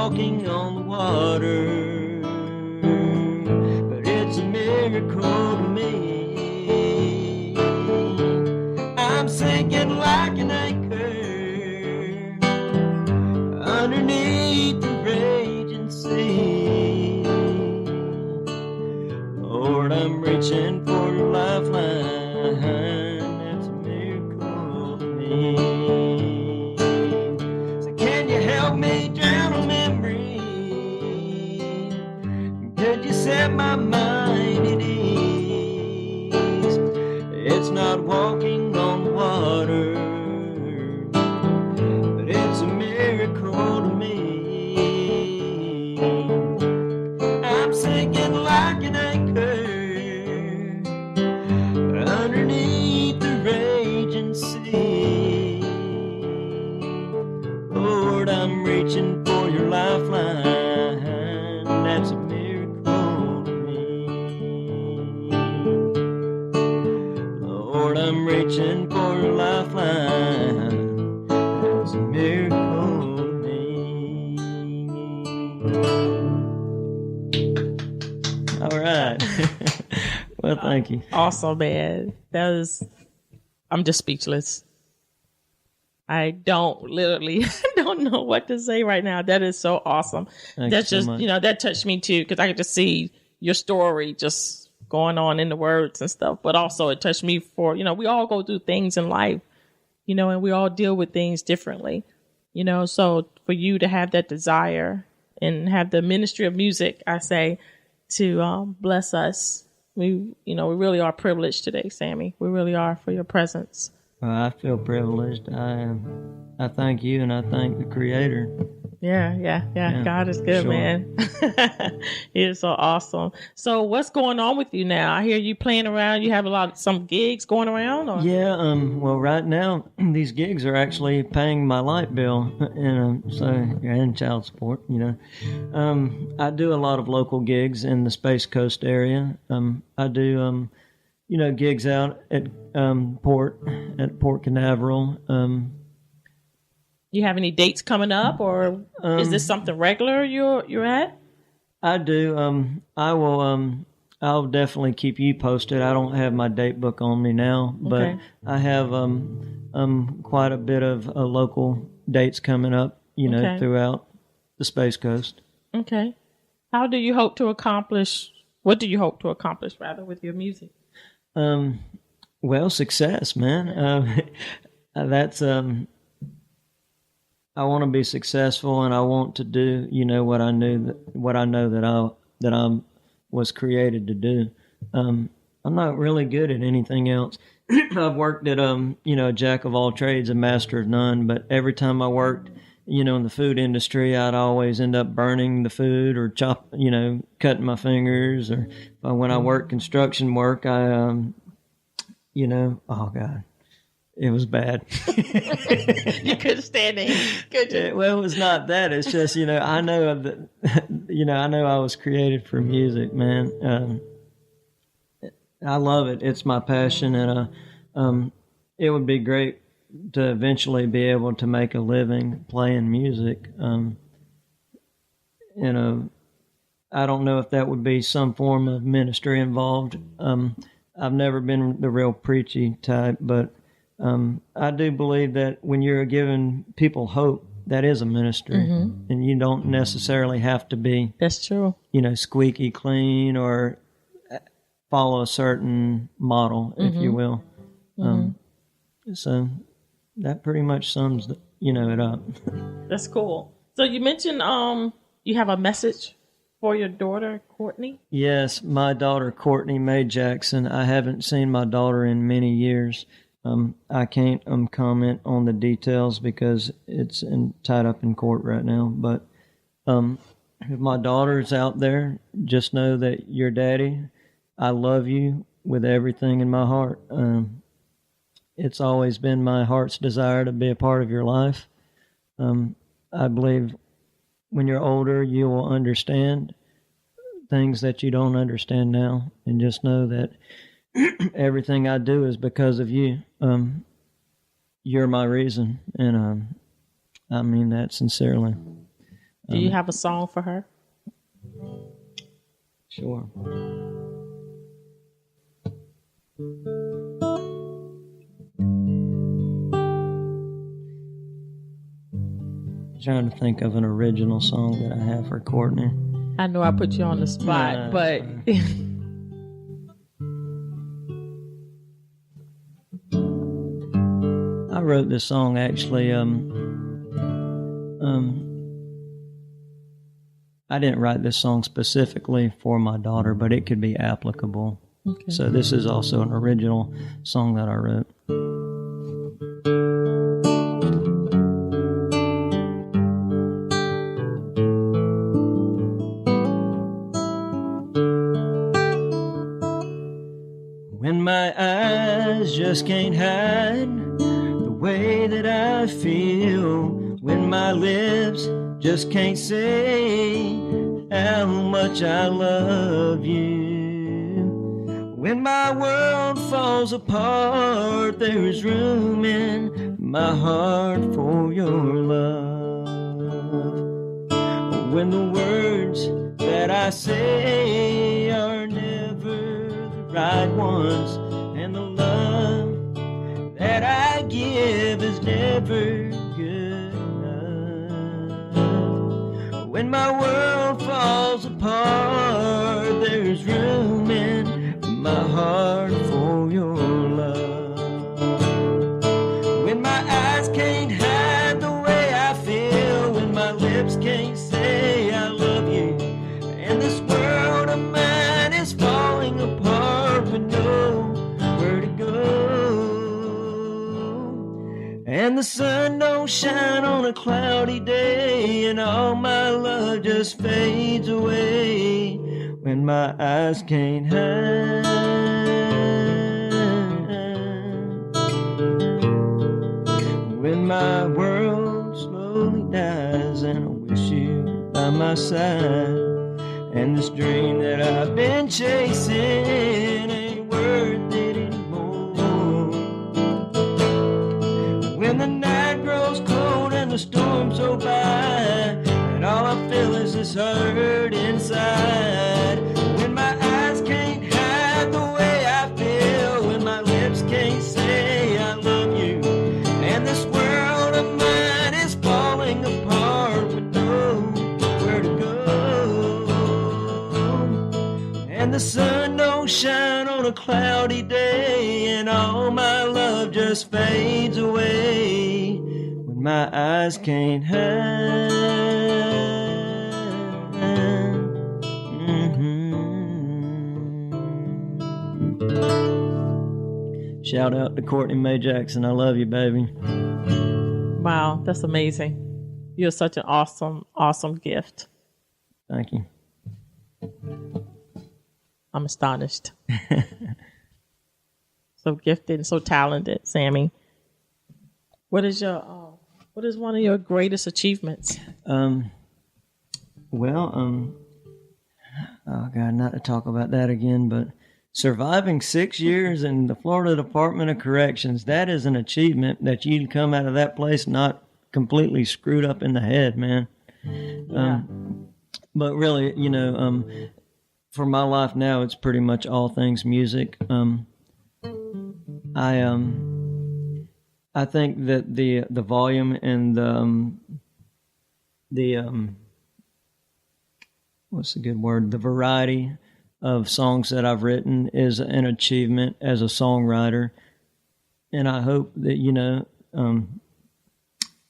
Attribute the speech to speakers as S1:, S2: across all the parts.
S1: walking on the water, but it's a miracle to me. I'm sinking like an anchor underneath the raging sea. Lord, I'm reaching for your lifeline. That's a miracle to me. So can you help me drown a memory? Could you set my mind at ease? It's not walking on water, but it's a miracle to me. I'm sinking like an anchor underneath the raging sea. Lord, I'm reaching for your lifeline. That's a miracle to me. Lord, I'm reaching for your lifeline. That's a miracle to me. All right. Well, thank you.
S2: Awesome, man. I'm just speechless. I don't know what to say right now. That is so awesome.
S1: Thanks so much.
S2: That touched me too, because I could just see your story just going on in the words and stuff. But also it touched me for, we all go through things in life, and we all deal with things differently, so for you to have that desire and have the ministry of music, I say, to bless us. We really are privileged today, Sammy. We really are, for your presence.
S1: Well, I feel privileged. I thank you, and I thank the Creator.
S2: Yeah. God is good, sure. Man. He is so awesome. So what's going on with you now? I hear you playing around. You have some gigs going around? Or?
S1: Yeah, well, right now, these gigs are actually paying my light bill, and child support, I do a lot of local gigs in the Space Coast area. I do, gigs out at Port Canaveral.
S2: You have any dates coming up, or is this something regular you're at?
S1: I do. I will. I'll definitely keep you posted. I don't have my date book on me now, but okay. I have quite a bit of local dates coming up. Okay. Throughout the Space Coast. Okay.
S2: What do you hope to accomplish rather with your music?
S1: Well, success, man. That's I want to be successful, and I want to do, what I know that I was created to do. I'm not really good at anything else. I've worked at a jack of all trades, a master of none. But every time I worked, in the food industry, I'd always end up burning the food or cutting my fingers. Or when I worked construction work, I, oh God. It was bad.
S2: You couldn't stand it, could you?
S1: Well, it was not that. It's just, I know that, I know I was created for music, man. I love it. It's my passion, and it would be great to eventually be able to make a living playing music. I don't know if that would be some form of ministry involved. I've never been the real preachy type, but I do believe that when you're giving people hope, that is a ministry, mm-hmm. and you don't necessarily have to be.
S2: That's true.
S1: Squeaky clean or follow a certain model, mm-hmm. if you will. Mm-hmm. So that pretty much sums it up.
S2: That's cool. So you mentioned you have a message for your daughter, Courtney?
S1: Yes, my daughter, Courtney Mae Jackson. I haven't seen my daughter in many years. I can't comment on the details because it's tied up in court right now. But if my daughter's out there, just know that your daddy, I love you with everything in my heart. It's always been my heart's desire to be a part of your life. I believe when you're older, you will understand things that you don't understand now. And just know that everything I do is because of you. You're my reason, and I mean that sincerely.
S2: Do you have a song for her?
S1: Sure. Trying to think of an original song that I have for Courtney.
S2: I know I put you on the spot, but
S1: I wrote this song actually. I didn't write this song specifically for my daughter, but it could be applicable.
S2: Okay.
S1: So this is also an original song that I wrote. When my eyes just can't hide the way that I feel, when my lips just can't say how much I love you, when my world falls apart, there is room in my heart for your love. When the words that I say are never the right ones, and the love that I give is never good enough. When my world falls apart, there's room in my heart for your love. When my eyes can't hide the way I feel, when my lips can't say I love you, and this world of mine is falling apart with nowhere to go, and the sun don't shine on a cloudy day, and all my love just fades away, when my eyes can't hide, when my world slowly dies, and I wish you by my side, and this dream that I've been chasing ain't worth it anymore. When the night grows cold and the storms go by, and all I feel is this hurt inside. When my eyes can't hide the way I feel, when my lips can't say I love you, and this world of mine is falling apart with nowhere to go, and the sun don't shine on a cloudy day, and all my love just fades away, when my eyes can't hide. Shout out to Courtney Mae Jackson. I love you, baby.
S2: Wow, that's amazing. You're such an awesome gift.
S1: Thank you.
S2: I'm astonished. So gifted and so talented, Sammy. What is one of your greatest achievements?
S1: Oh God, not to talk about that again, but surviving 6 years in the Florida Department of Corrections, that is an achievement, that you come out of that place not completely screwed up in the head, man.
S2: Yeah.
S1: But really, for my life now, it's pretty much all things music. I think that the volume and the what's the good word? The variety of songs that I've written is an achievement as a songwriter, and I hope that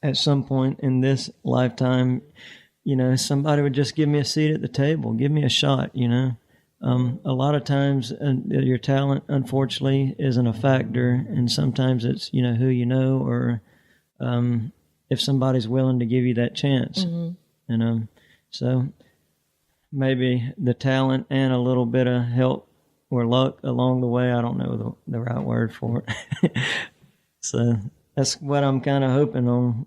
S1: at some point in this lifetime, somebody would just give me a seat at the table, give me a shot. A lot of times your talent, unfortunately, isn't a factor, and sometimes it's who you know, or if somebody's willing to give you that chance. Mm-hmm. So maybe the talent and a little bit of help or luck along the way. I don't know the right word for it. So that's what I'm kind of hoping on,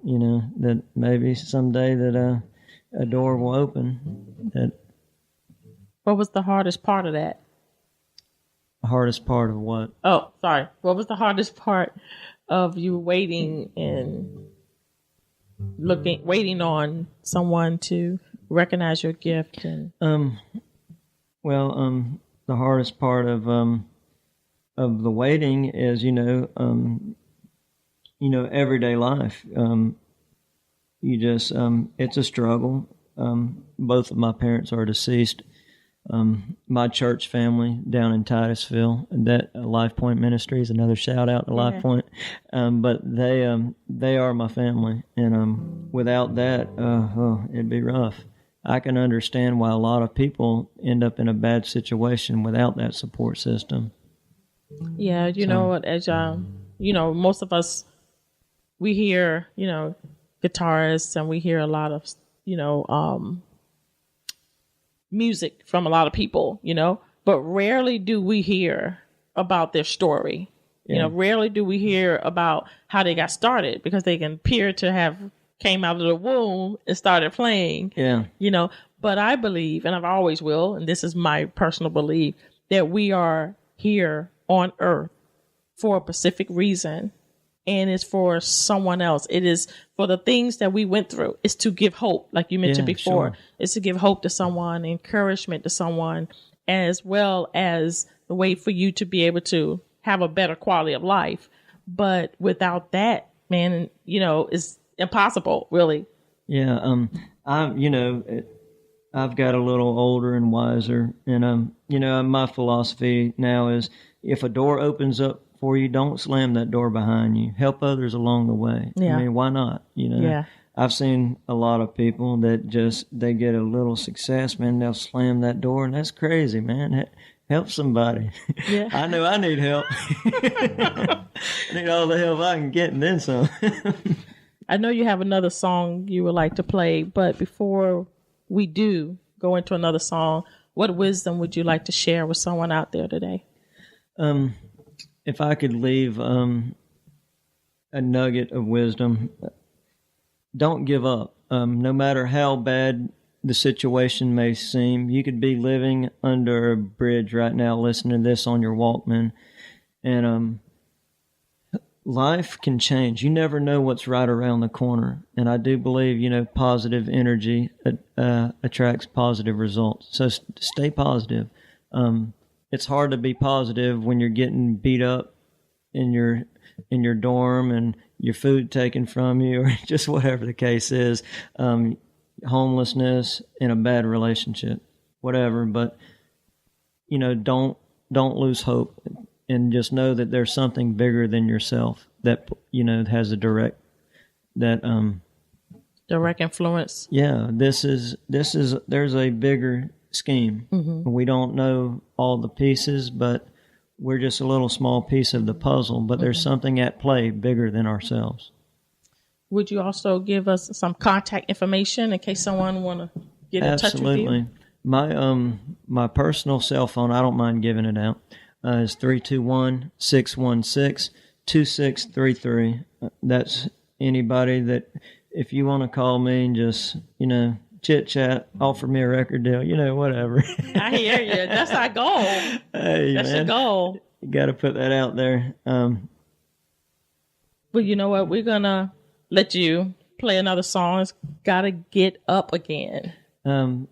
S1: that maybe someday that a door will open.
S2: What was the hardest part of that?
S1: The hardest part of what?
S2: Oh, sorry. What was the hardest part of you waiting and waiting on someone to recognize your gift? And
S1: the hardest part of the waiting is, everyday life. You just, it's a struggle. Both of my parents are deceased. My church family down in Titusville, that Life Point Ministries, another shout out to Life Point. But they are my family, and without that, it'd be rough. I can understand why a lot of people end up in a bad situation without that support system.
S2: Yeah, you know what? As most of us, we hear guitarists, and we hear a lot of music from a lot of people, but rarely do we hear about their story.
S1: Yeah.
S2: Rarely do we hear about how they got started, because they can appear to have came out of the womb and started playing.
S1: Yeah.
S2: But I believe, and I've always will, and this is my personal belief, that we are here on earth for a specific reason, and it's for someone else. It is for the things that we went through. It's to give hope, like you mentioned before. Sure. It's to give hope to someone, encouragement to someone, as well as the way for you to be able to have a better quality of life. But without that, man, it's impossible, really.
S1: Yeah. I've got a little older and wiser, and my philosophy now is, if a door opens up for you, don't slam that door behind you. Help others along the way.
S2: Yeah.
S1: I mean, why not?
S2: Yeah.
S1: I've seen a lot of people that they get a little success, man, they'll slam that door, and that's crazy, man. Help somebody.
S2: Yeah.
S1: I know I need help. I need all the help I can get, and then some.
S2: I know you have another song you would like to play, but before we do go into another song, what wisdom would you like to share with someone out there today?
S1: If I could leave a nugget of wisdom, don't give up. No matter how bad the situation may seem, you could be living under a bridge right now listening to this on your Walkman, and life can change. You never know what's right around the corner, and I do believe, positive energy attracts positive results. So stay positive. It's hard to be positive when you're getting beat up in your dorm and your food taken from you, or just whatever the case is, homelessness, in a bad relationship, whatever. But don't lose hope, and just know that there's something bigger than yourself that has a direct
S2: influence.
S1: Yeah, there's a bigger scheme. Mm-hmm. We don't know all the pieces, but we're just a little small piece of the puzzle. But there's something at play bigger than ourselves. Would you also give us some contact information in case someone want to get in touch with you? Absolutely. My personal cell phone, I don't mind giving it out, is 321-616-2633. That's anybody that, if you want to call me and just, chit chat, offer me a record deal, whatever.
S2: I hear you. That's our goal.
S1: Hey,
S2: that's
S1: man,
S2: your goal.
S1: You got to put that out there.
S2: Well, you know what? We're going to let you play another song. It's Gotta Get Up Again. Yep.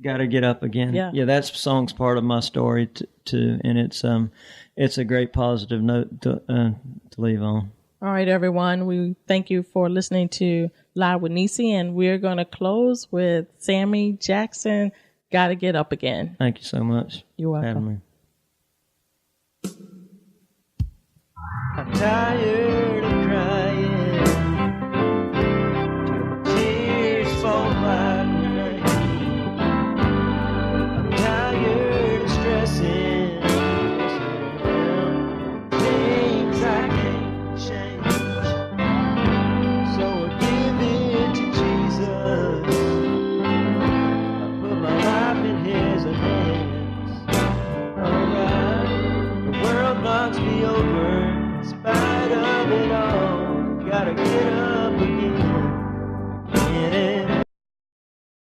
S1: Gotta Get Up Again. Yeah, that song's part of my story too, and it's a great positive note to leave on. All right, everyone. We thank you for listening to Live with Necee, and we're going to close with Sammy Jackson, Gotta Get Up Again. Thank you so much. You're welcome. I'm tired